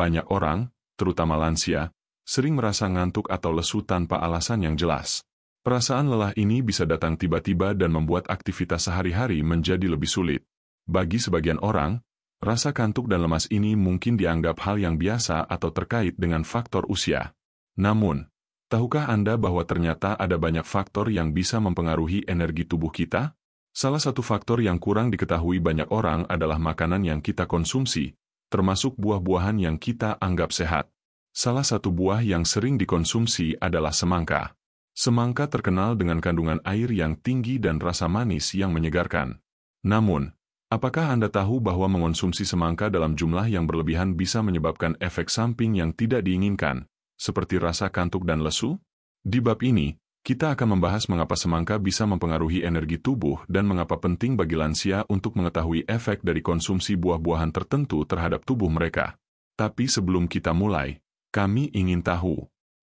Banyak orang, terutama lansia, sering merasa ngantuk atau lesu tanpa alasan yang jelas. Perasaan lelah ini bisa datang tiba-tiba dan membuat aktivitas sehari-hari menjadi lebih sulit. Bagi sebagian orang, rasa kantuk dan lemas ini mungkin dianggap hal yang biasa atau terkait dengan faktor usia. Namun, tahukah Anda bahwa ternyata ada banyak faktor yang bisa mempengaruhi energi tubuh kita? Salah satu faktor yang kurang diketahui banyak orang adalah makanan yang kita konsumsi, termasuk buah-buahan yang kita anggap sehat. Salah satu buah yang sering dikonsumsi adalah semangka. Semangka terkenal dengan kandungan air yang tinggi dan rasa manis yang menyegarkan. Namun, apakah Anda tahu bahwa mengonsumsi semangka dalam jumlah yang berlebihan bisa menyebabkan efek samping yang tidak diinginkan, seperti rasa kantuk dan lesu? Di bab ini, kita akan membahas mengapa semangka bisa mempengaruhi energi tubuh dan mengapa penting bagi lansia untuk mengetahui efek dari konsumsi buah-buahan tertentu terhadap tubuh mereka. Tapi sebelum kita mulai, kami ingin tahu.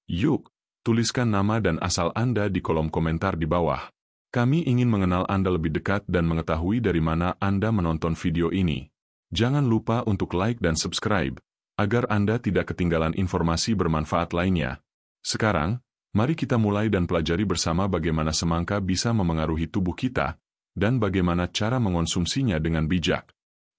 Yuk, tuliskan nama dan asal Anda di kolom komentar di bawah. Kami ingin mengenal Anda lebih dekat dan mengetahui dari mana Anda menonton video ini. Jangan lupa untuk like dan subscribe, agar Anda tidak ketinggalan informasi bermanfaat lainnya. Sekarang, mari kita mulai dan pelajari bersama bagaimana semangka bisa memengaruhi tubuh kita, dan bagaimana cara mengonsumsinya dengan bijak.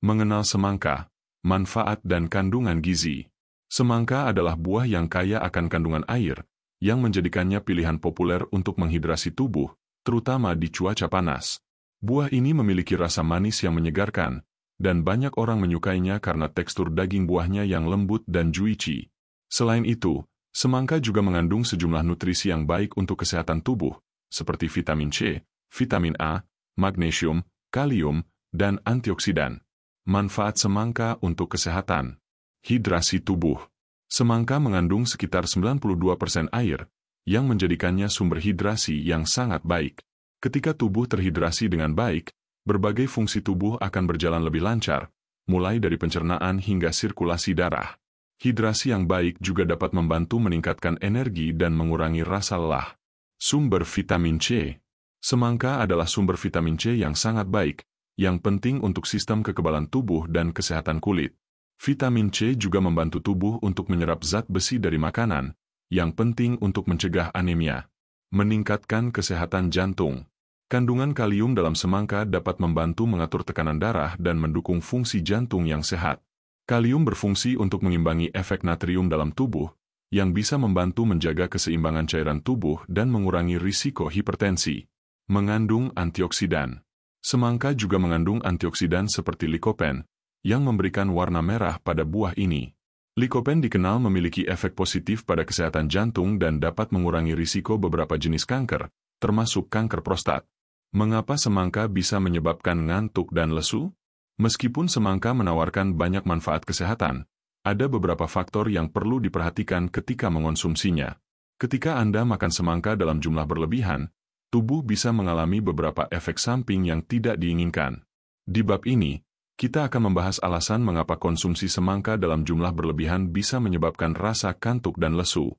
Mengenal semangka, manfaat dan kandungan gizi. Semangka adalah buah yang kaya akan kandungan air, yang menjadikannya pilihan populer untuk menghidrasi tubuh, terutama di cuaca panas. Buah ini memiliki rasa manis yang menyegarkan, dan banyak orang menyukainya karena tekstur daging buahnya yang lembut dan juicy. Selain itu, semangka juga mengandung sejumlah nutrisi yang baik untuk kesehatan tubuh, seperti vitamin C, vitamin A, magnesium, kalium, dan antioksidan. Manfaat semangka untuk kesehatan. Hidrasi tubuh. Semangka mengandung sekitar 92% air, yang menjadikannya sumber hidrasi yang sangat baik. Ketika tubuh terhidrasi dengan baik, berbagai fungsi tubuh akan berjalan lebih lancar, mulai dari pencernaan hingga sirkulasi darah. Hidrasi yang baik juga dapat membantu meningkatkan energi dan mengurangi rasa lelah. Sumber vitamin C. Semangka adalah sumber vitamin C yang sangat baik, yang penting untuk sistem kekebalan tubuh dan kesehatan kulit. Vitamin C juga membantu tubuh untuk menyerap zat besi dari makanan, yang penting untuk mencegah anemia. Meningkatkan kesehatan jantung. Kandungan kalium dalam semangka dapat membantu mengatur tekanan darah dan mendukung fungsi jantung yang sehat. Kalium berfungsi untuk mengimbangi efek natrium dalam tubuh, yang bisa membantu menjaga keseimbangan cairan tubuh dan mengurangi risiko hipertensi. Mengandung antioksidan. Semangka juga mengandung antioksidan seperti likopen, yang memberikan warna merah pada buah ini. Likopen dikenal memiliki efek positif pada kesehatan jantung dan dapat mengurangi risiko beberapa jenis kanker, termasuk kanker prostat. Mengapa semangka bisa menyebabkan ngantuk dan lesu? Meskipun semangka menawarkan banyak manfaat kesehatan, ada beberapa faktor yang perlu diperhatikan ketika mengonsumsinya. Ketika Anda makan semangka dalam jumlah berlebihan, tubuh bisa mengalami beberapa efek samping yang tidak diinginkan. Di bab ini, kita akan membahas alasan mengapa konsumsi semangka dalam jumlah berlebihan bisa menyebabkan rasa kantuk dan lesu.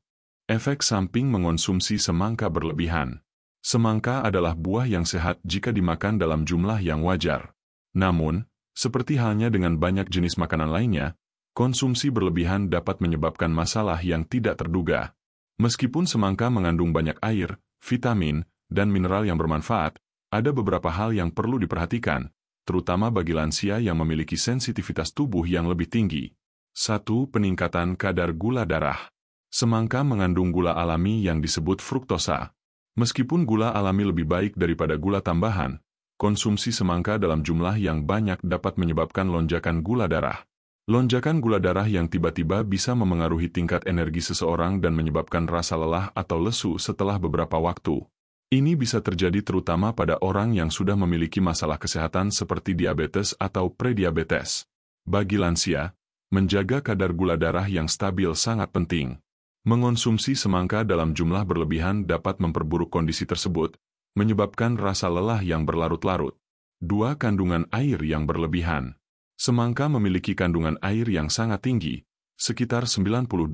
Efek samping mengonsumsi semangka berlebihan. Semangka adalah buah yang sehat jika dimakan dalam jumlah yang wajar. Namun, seperti halnya dengan banyak jenis makanan lainnya, konsumsi berlebihan dapat menyebabkan masalah yang tidak terduga. Meskipun semangka mengandung banyak air, vitamin, dan mineral yang bermanfaat, ada beberapa hal yang perlu diperhatikan, terutama bagi lansia yang memiliki sensitivitas tubuh yang lebih tinggi. 1. Peningkatan kadar gula darah. Semangka mengandung gula alami yang disebut fruktosa. Meskipun gula alami lebih baik daripada gula tambahan, konsumsi semangka dalam jumlah yang banyak dapat menyebabkan lonjakan gula darah. Lonjakan gula darah yang tiba-tiba bisa memengaruhi tingkat energi seseorang dan menyebabkan rasa lelah atau lesu setelah beberapa waktu. Ini bisa terjadi terutama pada orang yang sudah memiliki masalah kesehatan seperti diabetes atau prediabetes. Bagi lansia, menjaga kadar gula darah yang stabil sangat penting. Mengonsumsi semangka dalam jumlah berlebihan dapat memperburuk kondisi tersebut, menyebabkan rasa lelah yang berlarut-larut. 2. Kandungan air yang berlebihan. Semangka memiliki kandungan air yang sangat tinggi, sekitar 92%.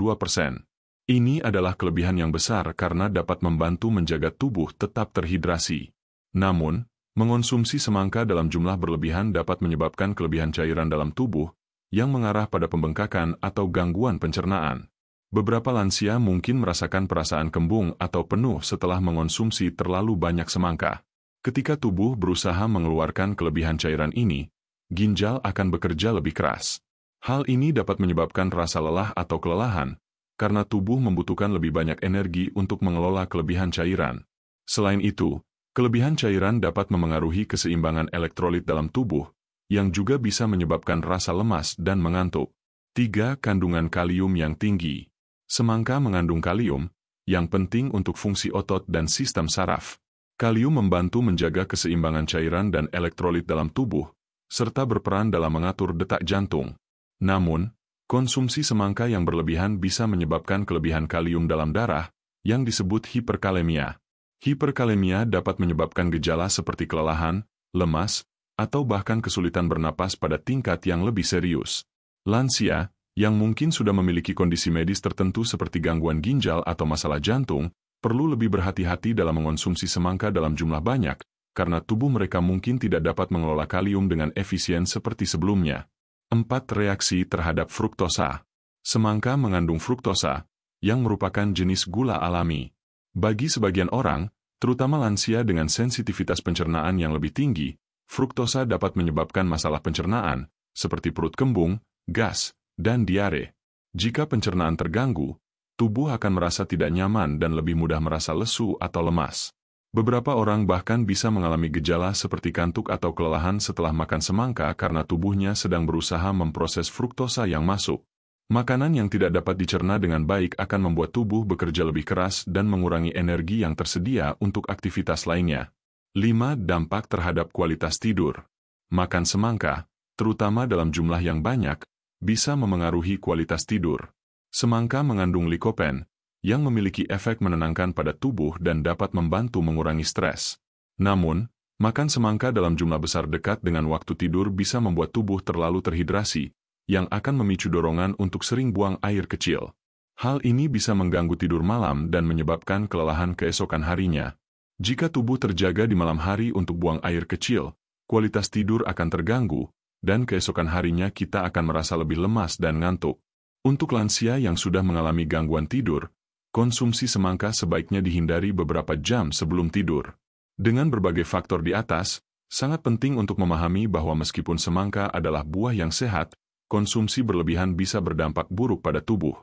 Ini adalah kelebihan yang besar karena dapat membantu menjaga tubuh tetap terhidrasi. Namun, mengonsumsi semangka dalam jumlah berlebihan dapat menyebabkan kelebihan cairan dalam tubuh, yang mengarah pada pembengkakan atau gangguan pencernaan. Beberapa lansia mungkin merasakan perasaan kembung atau penuh setelah mengonsumsi terlalu banyak semangka. Ketika tubuh berusaha mengeluarkan kelebihan cairan ini, ginjal akan bekerja lebih keras. Hal ini dapat menyebabkan rasa lelah atau kelelahan, karena tubuh membutuhkan lebih banyak energi untuk mengelola kelebihan cairan. Selain itu, kelebihan cairan dapat memengaruhi keseimbangan elektrolit dalam tubuh, yang juga bisa menyebabkan rasa lemas dan mengantuk. 3. Kandungan kalium yang tinggi. Semangka mengandung kalium, yang penting untuk fungsi otot dan sistem saraf. Kalium membantu menjaga keseimbangan cairan dan elektrolit dalam tubuh, serta berperan dalam mengatur detak jantung. Namun, konsumsi semangka yang berlebihan bisa menyebabkan kelebihan kalium dalam darah, yang disebut hiperkalemia. Hiperkalemia dapat menyebabkan gejala seperti kelelahan, lemas, atau bahkan kesulitan bernapas pada tingkat yang lebih serius. Lansia, yang mungkin sudah memiliki kondisi medis tertentu seperti gangguan ginjal atau masalah jantung, perlu lebih berhati-hati dalam mengonsumsi semangka dalam jumlah banyak, karena tubuh mereka mungkin tidak dapat mengelola kalium dengan efisien seperti sebelumnya. 4. Reaksi terhadap fruktosa. Semangka mengandung fruktosa, yang merupakan jenis gula alami. Bagi sebagian orang, terutama lansia dengan sensitivitas pencernaan yang lebih tinggi, fruktosa dapat menyebabkan masalah pencernaan, seperti perut kembung, gas, dan diare. Jika pencernaan terganggu, tubuh akan merasa tidak nyaman dan lebih mudah merasa lesu atau lemas. Beberapa orang bahkan bisa mengalami gejala seperti kantuk atau kelelahan setelah makan semangka karena tubuhnya sedang berusaha memproses fruktosa yang masuk. Makanan yang tidak dapat dicerna dengan baik akan membuat tubuh bekerja lebih keras dan mengurangi energi yang tersedia untuk aktivitas lainnya. 5. Dampak terhadap kualitas tidur. Makan semangka, terutama dalam jumlah yang banyak, bisa memengaruhi kualitas tidur. Semangka mengandung likopen, yang memiliki efek menenangkan pada tubuh dan dapat membantu mengurangi stres. Namun, makan semangka dalam jumlah besar dekat dengan waktu tidur bisa membuat tubuh terlalu terhidrasi, yang akan memicu dorongan untuk sering buang air kecil. Hal ini bisa mengganggu tidur malam dan menyebabkan kelelahan keesokan harinya. Jika tubuh terjaga di malam hari untuk buang air kecil, kualitas tidur akan terganggu, dan keesokan harinya kita akan merasa lebih lemas dan ngantuk. Untuk lansia yang sudah mengalami gangguan tidur, konsumsi semangka sebaiknya dihindari beberapa jam sebelum tidur. Dengan berbagai faktor di atas, sangat penting untuk memahami bahwa meskipun semangka adalah buah yang sehat, konsumsi berlebihan bisa berdampak buruk pada tubuh.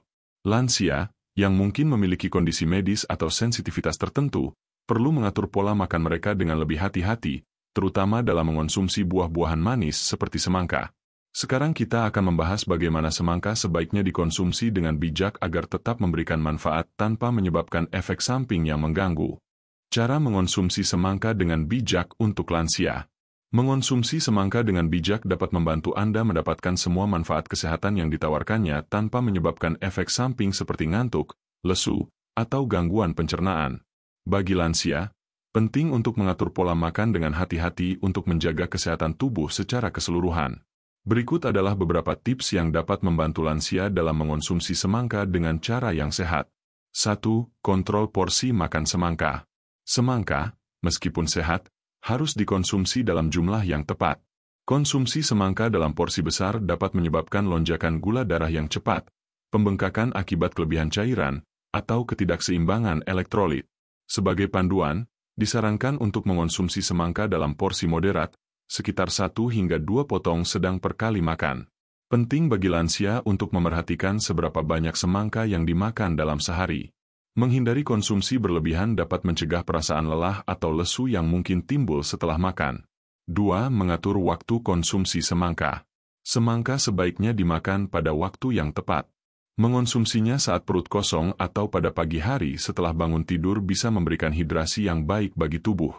Lansia, yang mungkin memiliki kondisi medis atau sensitivitas tertentu, perlu mengatur pola makan mereka dengan lebih hati-hati, terutama dalam mengonsumsi buah-buahan manis seperti semangka. Sekarang kita akan membahas bagaimana semangka sebaiknya dikonsumsi dengan bijak agar tetap memberikan manfaat tanpa menyebabkan efek samping yang mengganggu. Cara mengonsumsi semangka dengan bijak untuk lansia. Mengonsumsi semangka dengan bijak dapat membantu Anda mendapatkan semua manfaat kesehatan yang ditawarkannya tanpa menyebabkan efek samping seperti ngantuk, lesu, atau gangguan pencernaan. Bagi lansia, penting untuk mengatur pola makan dengan hati-hati untuk menjaga kesehatan tubuh secara keseluruhan. Berikut adalah beberapa tips yang dapat membantu lansia dalam mengonsumsi semangka dengan cara yang sehat. 1. Kontrol porsi makan semangka. Semangka, meskipun sehat, harus dikonsumsi dalam jumlah yang tepat. Konsumsi semangka dalam porsi besar dapat menyebabkan lonjakan gula darah yang cepat, pembengkakan akibat kelebihan cairan, atau ketidakseimbangan elektrolit. Sebagai panduan, disarankan untuk mengonsumsi semangka dalam porsi moderat, sekitar 1 hingga 2 potong sedang per kali makan. Penting bagi lansia untuk memerhatikan seberapa banyak semangka yang dimakan dalam sehari. Menghindari konsumsi berlebihan dapat mencegah perasaan lelah atau lesu yang mungkin timbul setelah makan. 2. Mengatur waktu konsumsi semangka. Semangka sebaiknya dimakan pada waktu yang tepat. Mengonsumsinya saat perut kosong atau pada pagi hari setelah bangun tidur bisa memberikan hidrasi yang baik bagi tubuh.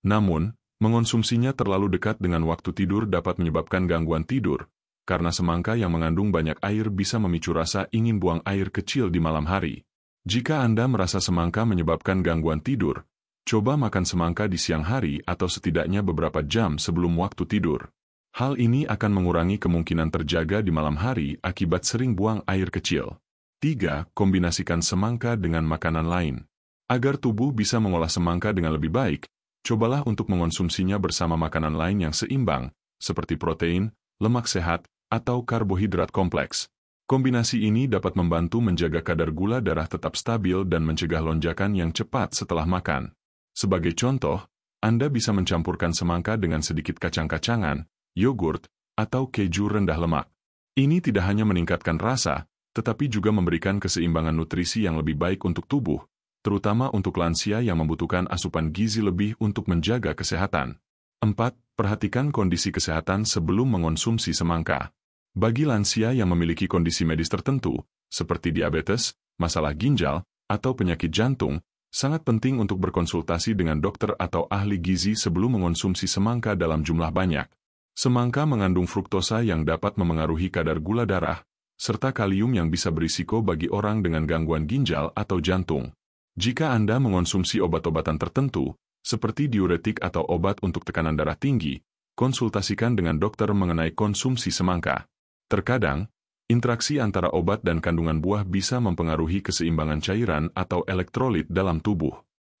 Namun, mengonsumsinya terlalu dekat dengan waktu tidur dapat menyebabkan gangguan tidur, karena semangka yang mengandung banyak air bisa memicu rasa ingin buang air kecil di malam hari. Jika Anda merasa semangka menyebabkan gangguan tidur, coba makan semangka di siang hari atau setidaknya beberapa jam sebelum waktu tidur. Hal ini akan mengurangi kemungkinan terjaga di malam hari akibat sering buang air kecil. 3. Kombinasikan semangka dengan makanan lain. Agar tubuh bisa mengolah semangka dengan lebih baik, cobalah untuk mengonsumsinya bersama makanan lain yang seimbang, seperti protein, lemak sehat, atau karbohidrat kompleks. Kombinasi ini dapat membantu menjaga kadar gula darah tetap stabil dan mencegah lonjakan yang cepat setelah makan. Sebagai contoh, Anda bisa mencampurkan semangka dengan sedikit kacang-kacangan, yogurt, atau keju rendah lemak. Ini tidak hanya meningkatkan rasa, tetapi juga memberikan keseimbangan nutrisi yang lebih baik untuk tubuh, terutama untuk lansia yang membutuhkan asupan gizi lebih untuk menjaga kesehatan. 4. Perhatikan kondisi kesehatan sebelum mengonsumsi semangka. Bagi lansia yang memiliki kondisi medis tertentu, seperti diabetes, masalah ginjal, atau penyakit jantung, sangat penting untuk berkonsultasi dengan dokter atau ahli gizi sebelum mengonsumsi semangka dalam jumlah banyak. Semangka mengandung fruktosa yang dapat memengaruhi kadar gula darah, serta kalium yang bisa berisiko bagi orang dengan gangguan ginjal atau jantung. Jika Anda mengonsumsi obat-obatan tertentu, seperti diuretik atau obat untuk tekanan darah tinggi, konsultasikan dengan dokter mengenai konsumsi semangka. Terkadang, interaksi antara obat dan kandungan buah bisa mempengaruhi keseimbangan cairan atau elektrolit dalam tubuh.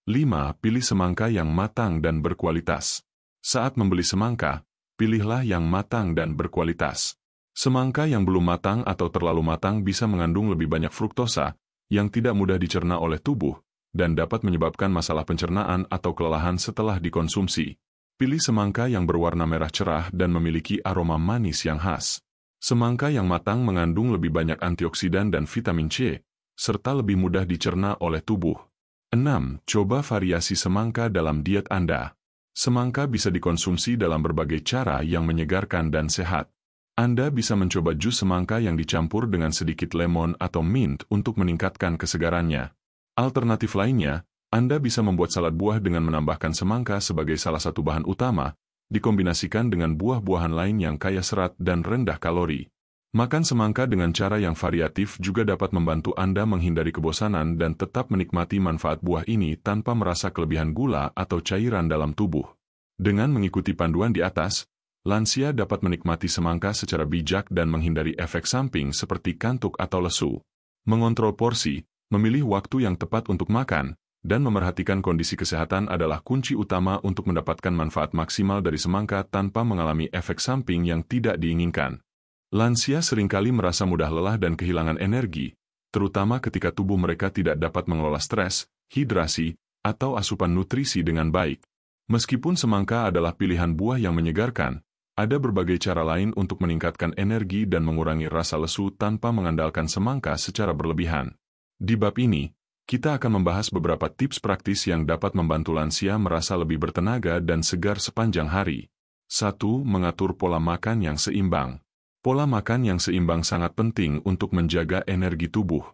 5. Pilih semangka yang matang dan berkualitas. Saat membeli semangka, pilihlah yang matang dan berkualitas. Semangka yang belum matang atau terlalu matang bisa mengandung lebih banyak fruktosa, yang tidak mudah dicerna oleh tubuh, dan dapat menyebabkan masalah pencernaan atau kelelahan setelah dikonsumsi. Pilih semangka yang berwarna merah cerah dan memiliki aroma manis yang khas. Semangka yang matang mengandung lebih banyak antioksidan dan vitamin C, serta lebih mudah dicerna oleh tubuh. 6. Coba variasi semangka dalam diet Anda. Semangka bisa dikonsumsi dalam berbagai cara yang menyegarkan dan sehat. Anda bisa mencoba jus semangka yang dicampur dengan sedikit lemon atau mint untuk meningkatkan kesegarannya. Alternatif lainnya, Anda bisa membuat salad buah dengan menambahkan semangka sebagai salah satu bahan utama, dikombinasikan dengan buah-buahan lain yang kaya serat dan rendah kalori. Makan semangka dengan cara yang variatif juga dapat membantu Anda menghindari kebosanan dan tetap menikmati manfaat buah ini tanpa merasa kelebihan gula atau cairan dalam tubuh. Dengan mengikuti panduan di atas, lansia dapat menikmati semangka secara bijak dan menghindari efek samping seperti kantuk atau lesu. Mengontrol porsi, memilih waktu yang tepat untuk makan, dan memerhatikan kondisi kesehatan adalah kunci utama untuk mendapatkan manfaat maksimal dari semangka tanpa mengalami efek samping yang tidak diinginkan. Lansia seringkali merasa mudah lelah dan kehilangan energi, terutama ketika tubuh mereka tidak dapat mengelola stres, hidrasi, atau asupan nutrisi dengan baik. Meskipun semangka adalah pilihan buah yang menyegarkan, ada berbagai cara lain untuk meningkatkan energi dan mengurangi rasa lesu tanpa mengandalkan semangka secara berlebihan. Di bab ini, kita akan membahas beberapa tips praktis yang dapat membantu lansia merasa lebih bertenaga dan segar sepanjang hari. 1. Mengatur pola makan yang seimbang. Pola makan yang seimbang sangat penting untuk menjaga energi tubuh.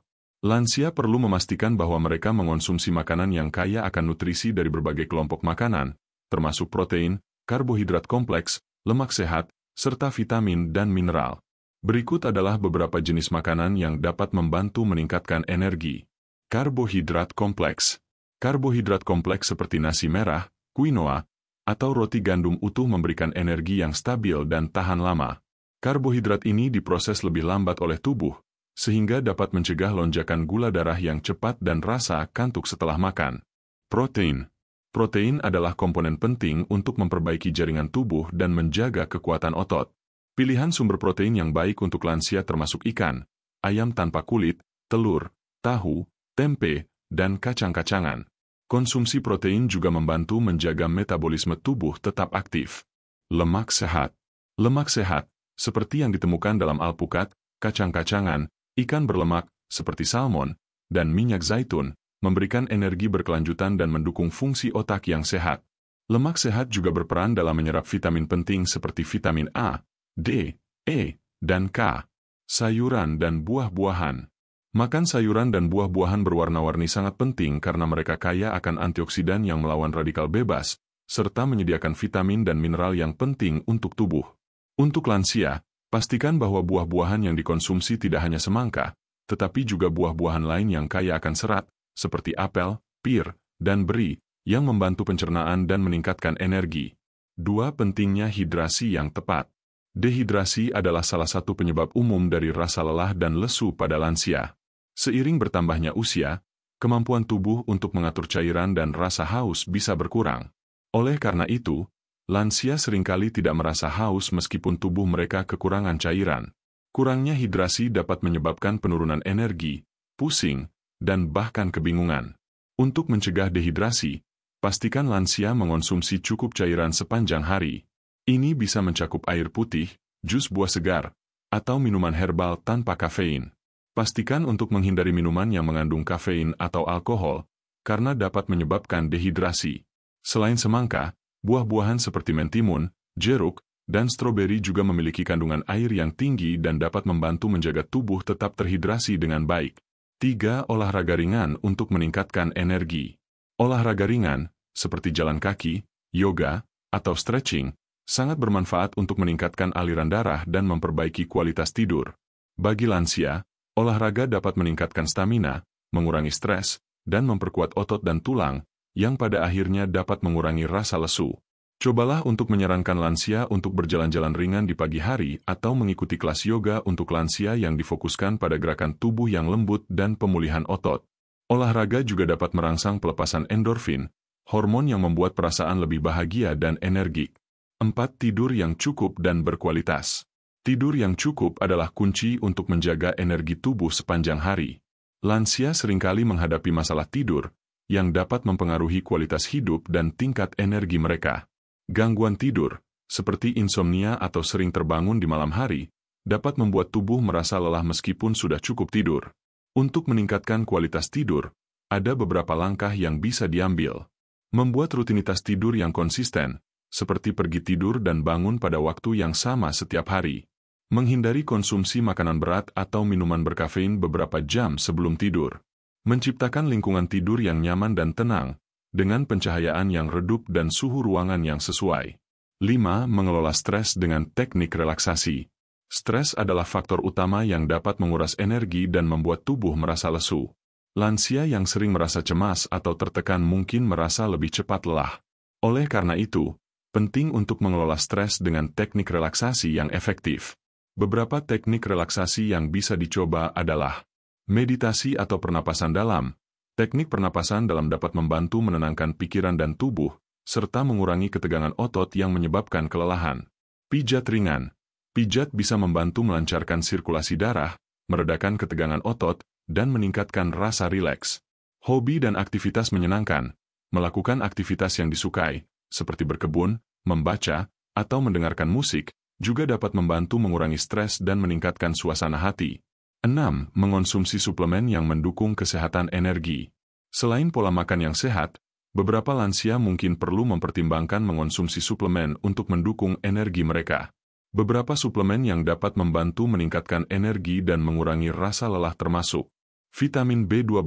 Lansia perlu memastikan bahwa mereka mengonsumsi makanan yang kaya akan nutrisi dari berbagai kelompok makanan, termasuk protein, karbohidrat kompleks, lemak sehat, serta vitamin dan mineral. Berikut adalah beberapa jenis makanan yang dapat membantu meningkatkan energi. Karbohidrat kompleks. Karbohidrat kompleks seperti nasi merah, quinoa, atau roti gandum utuh memberikan energi yang stabil dan tahan lama. Karbohidrat ini diproses lebih lambat oleh tubuh, sehingga dapat mencegah lonjakan gula darah yang cepat dan rasa kantuk setelah makan. Protein. Protein adalah komponen penting untuk memperbaiki jaringan tubuh dan menjaga kekuatan otot. Pilihan sumber protein yang baik untuk lansia termasuk ikan, ayam tanpa kulit, telur, tahu, tempe, dan kacang-kacangan. Konsumsi protein juga membantu menjaga metabolisme tubuh tetap aktif. Lemak sehat. Lemak sehat, seperti yang ditemukan dalam alpukat, kacang-kacangan, ikan berlemak, seperti salmon, dan minyak zaitun, memberikan energi berkelanjutan dan mendukung fungsi otak yang sehat. Lemak sehat juga berperan dalam menyerap vitamin penting seperti vitamin A, D, E, dan K. Sayuran dan buah-buahan. Makan sayuran dan buah-buahan berwarna-warni sangat penting karena mereka kaya akan antioksidan yang melawan radikal bebas, serta menyediakan vitamin dan mineral yang penting untuk tubuh. Untuk lansia, pastikan bahwa buah-buahan yang dikonsumsi tidak hanya semangka, tetapi juga buah-buahan lain yang kaya akan serat, seperti apel, pir, dan beri, yang membantu pencernaan dan meningkatkan energi. 2. Pentingnya hidrasi yang tepat. Dehidrasi adalah salah satu penyebab umum dari rasa lelah dan lesu pada lansia. Seiring bertambahnya usia, kemampuan tubuh untuk mengatur cairan dan rasa haus bisa berkurang. Oleh karena itu, Lansia seringkali tidak merasa haus meskipun tubuh mereka kekurangan cairan. Kurangnya hidrasi dapat menyebabkan penurunan energi, pusing, dan bahkan kebingungan. Untuk mencegah dehidrasi, pastikan lansia mengonsumsi cukup cairan sepanjang hari. Ini bisa mencakup air putih, jus buah segar, atau minuman herbal tanpa kafein. Pastikan untuk menghindari minuman yang mengandung kafein atau alkohol, karena dapat menyebabkan dehidrasi. Selain semangka, buah-buahan seperti mentimun, jeruk, dan stroberi juga memiliki kandungan air yang tinggi dan dapat membantu menjaga tubuh tetap terhidrasi dengan baik. 3. Olahraga ringan untuk meningkatkan energi. Olahraga ringan, seperti jalan kaki, yoga, atau stretching, sangat bermanfaat untuk meningkatkan aliran darah dan memperbaiki kualitas tidur. Bagi lansia, olahraga dapat meningkatkan stamina, mengurangi stres, dan memperkuat otot dan tulang, yang pada akhirnya dapat mengurangi rasa lesu. Cobalah untuk menyarankan lansia untuk berjalan-jalan ringan di pagi hari atau mengikuti kelas yoga untuk lansia yang difokuskan pada gerakan tubuh yang lembut dan pemulihan otot. Olahraga juga dapat merangsang pelepasan endorfin, hormon yang membuat perasaan lebih bahagia dan energik. 4. Tidur yang cukup dan berkualitas. Tidur yang cukup adalah kunci untuk menjaga energi tubuh sepanjang hari. Lansia seringkali menghadapi masalah tidur, yang dapat mempengaruhi kualitas hidup dan tingkat energi mereka. Gangguan tidur, seperti insomnia atau sering terbangun di malam hari, dapat membuat tubuh merasa lelah meskipun sudah cukup tidur. Untuk meningkatkan kualitas tidur, ada beberapa langkah yang bisa diambil. Membuat rutinitas tidur yang konsisten, seperti pergi tidur dan bangun pada waktu yang sama setiap hari. Menghindari konsumsi makanan berat atau minuman berkafein beberapa jam sebelum tidur. Menciptakan lingkungan tidur yang nyaman dan tenang, dengan pencahayaan yang redup dan suhu ruangan yang sesuai. 5. Mengelola stres dengan teknik relaksasi. Stres adalah faktor utama yang dapat menguras energi dan membuat tubuh merasa lesu. Lansia yang sering merasa cemas atau tertekan mungkin merasa lebih cepat lelah. Oleh karena itu, penting untuk mengelola stres dengan teknik relaksasi yang efektif. Beberapa teknik relaksasi yang bisa dicoba adalah meditasi atau pernapasan dalam. Teknik pernapasan dalam dapat membantu menenangkan pikiran dan tubuh, serta mengurangi ketegangan otot yang menyebabkan kelelahan. Pijat ringan. Pijat bisa membantu melancarkan sirkulasi darah, meredakan ketegangan otot, dan meningkatkan rasa rileks. Hobi dan aktivitas menyenangkan. Melakukan aktivitas yang disukai, seperti berkebun, membaca, atau mendengarkan musik, juga dapat membantu mengurangi stres dan meningkatkan suasana hati. 6. Mengonsumsi suplemen yang mendukung kesehatan energi. Selain pola makan yang sehat, beberapa lansia mungkin perlu mempertimbangkan mengonsumsi suplemen untuk mendukung energi mereka. Beberapa suplemen yang dapat membantu meningkatkan energi dan mengurangi rasa lelah termasuk vitamin B12.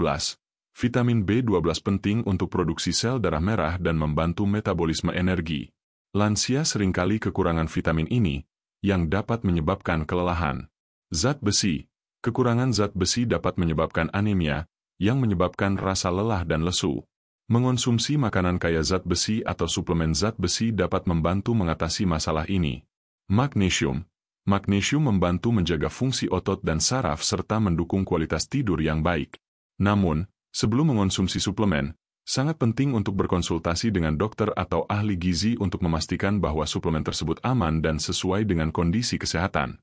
Vitamin B12 penting untuk produksi sel darah merah dan membantu metabolisme energi. Lansia seringkali kekurangan vitamin ini, yang dapat menyebabkan kelelahan. Zat besi. Kekurangan zat besi dapat menyebabkan anemia, yang menyebabkan rasa lelah dan lesu. Mengonsumsi makanan kaya zat besi atau suplemen zat besi dapat membantu mengatasi masalah ini. Magnesium. Magnesium membantu menjaga fungsi otot dan saraf serta mendukung kualitas tidur yang baik. Namun, sebelum mengonsumsi suplemen, sangat penting untuk berkonsultasi dengan dokter atau ahli gizi untuk memastikan bahwa suplemen tersebut aman dan sesuai dengan kondisi kesehatan.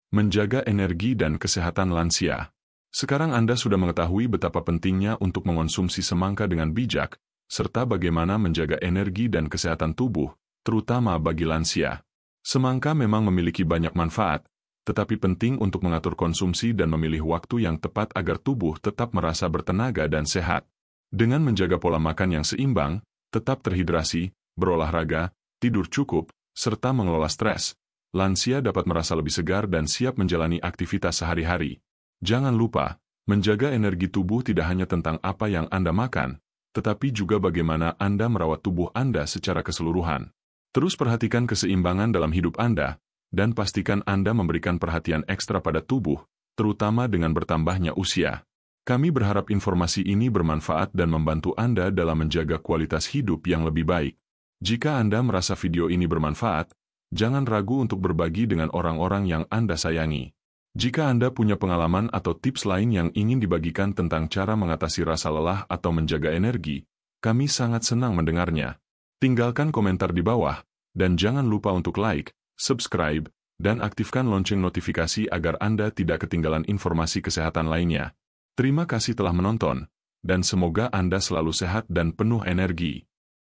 Menjaga energi dan kesehatan lansia. Sekarang Anda sudah mengetahui betapa pentingnya untuk mengonsumsi semangka dengan bijak, serta bagaimana menjaga energi dan kesehatan tubuh, terutama bagi lansia. Semangka memang memiliki banyak manfaat, tetapi penting untuk mengatur konsumsi dan memilih waktu yang tepat agar tubuh tetap merasa bertenaga dan sehat. Dengan menjaga pola makan yang seimbang, tetap terhidrasi, berolahraga, tidur cukup, serta mengelola stres, lansia dapat merasa lebih segar dan siap menjalani aktivitas sehari-hari. Jangan lupa, menjaga energi tubuh tidak hanya tentang apa yang Anda makan, tetapi juga bagaimana Anda merawat tubuh Anda secara keseluruhan. Terus perhatikan keseimbangan dalam hidup Anda, dan pastikan Anda memberikan perhatian ekstra pada tubuh, terutama dengan bertambahnya usia. Kami berharap informasi ini bermanfaat dan membantu Anda dalam menjaga kualitas hidup yang lebih baik. Jika Anda merasa video ini bermanfaat, jangan ragu untuk berbagi dengan orang-orang yang Anda sayangi. Jika Anda punya pengalaman atau tips lain yang ingin dibagikan tentang cara mengatasi rasa lelah atau menjaga energi, kami sangat senang mendengarnya. Tinggalkan komentar di bawah, Dan jangan lupa untuk like, subscribe, dan aktifkan lonceng notifikasi agar Anda tidak ketinggalan informasi kesehatan lainnya. Terima kasih telah menonton, dan semoga Anda selalu sehat dan penuh energi.